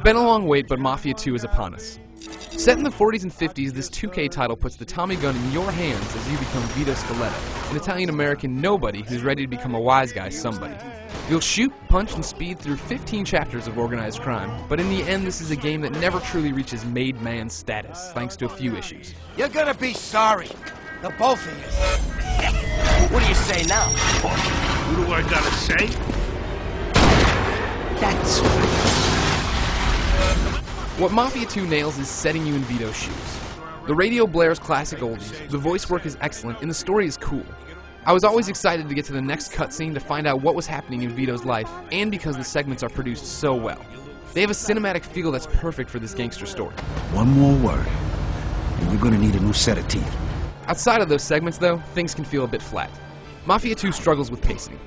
been a long wait, but Mafia II is upon us. Set in the 40s and 50s, this 2K title puts the Tommy gun in your hands as you become Vito Scaletta, an Italian-American nobody who's ready to become a wise guy somebody. You'll shoot, punch, and speed through 15 chapters of organized crime, but in the end this is a game that never truly reaches made man status, thanks to a few issues. You're gonna be sorry, the both of you. What do you say now? What do I gotta say? That's right. What Mafia II nails is setting you in Vito's shoes. The radio blares classic oldies, the voice work is excellent, and the story is cool. I was always excited to get to the next cutscene to find out what was happening in Vito's life, and because the segments are produced so well. They have a cinematic feel that's perfect for this gangster story. One more word, and you're gonna need a new set of teeth. Outside of those segments, though, things can feel a bit flat. Mafia II struggles with pacing.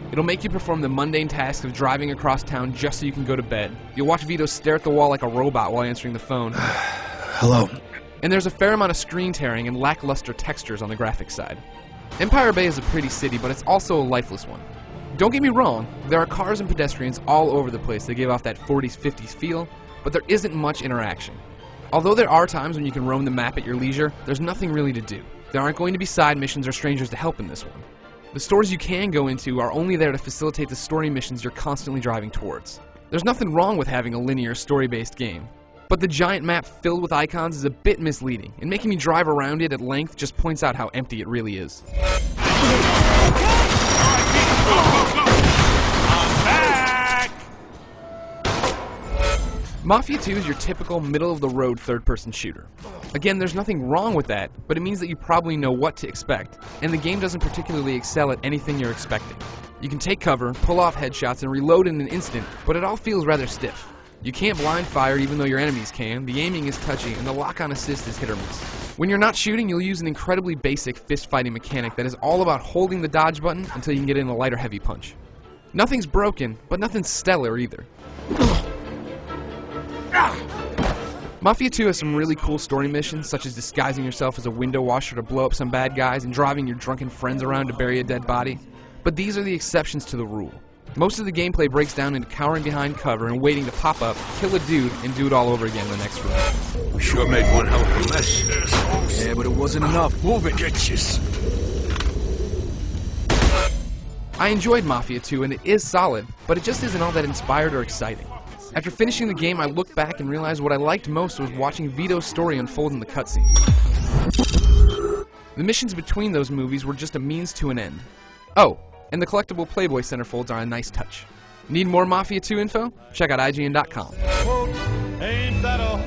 It'll make you perform the mundane task of driving across town just so you can go to bed. You'll watch Vito stare at the wall like a robot while answering the phone. Hello. And there's a fair amount of screen tearing and lackluster textures on the graphics side. Empire Bay is a pretty city, but it's also a lifeless one. Don't get me wrong, there are cars and pedestrians all over the place that give off that 40s, 50s feel, but there isn't much interaction. Although there are times when you can roam the map at your leisure, there's nothing really to do. There aren't going to be side missions or strangers to help in this one. The stores you can go into are only there to facilitate the story missions you're constantly driving towards. There's nothing wrong with having a linear, story-based game, but the giant map filled with icons is a bit misleading, and making me drive around it at length just points out how empty it really is. Mafia II is your typical middle-of-the-road third-person shooter. Again, there's nothing wrong with that, but it means that you probably know what to expect, and the game doesn't particularly excel at anything you're expecting. You can take cover, pull off headshots, and reload in an instant, but it all feels rather stiff. You can't blind fire even though your enemies can, the aiming is touchy, and the lock-on assist is hit or miss. When you're not shooting, you'll use an incredibly basic fist-fighting mechanic that is all about holding the dodge button until you can get in a light or heavy punch. Nothing's broken, but nothing's stellar either. Mafia II has some really cool story missions, such as disguising yourself as a window washer to blow up some bad guys and driving your drunken friends around to bury a dead body. But these are the exceptions to the rule. Most of the gameplay breaks down into cowering behind cover and waiting to pop up, kill a dude, and do it all over again the next round. We sure made one hell of a mess. Yeah, but it wasn't enough. Move it, Getches. I enjoyed Mafia II, and it is solid, but it just isn't all that inspired or exciting. After finishing the game, I looked back and realized what I liked most was watching Vito's story unfold in the cutscene. The missions between those movies were just a means to an end. Oh, and the collectible Playboy centerfolds are a nice touch. Need more Mafia II info? Check out IGN.com. Ain't that a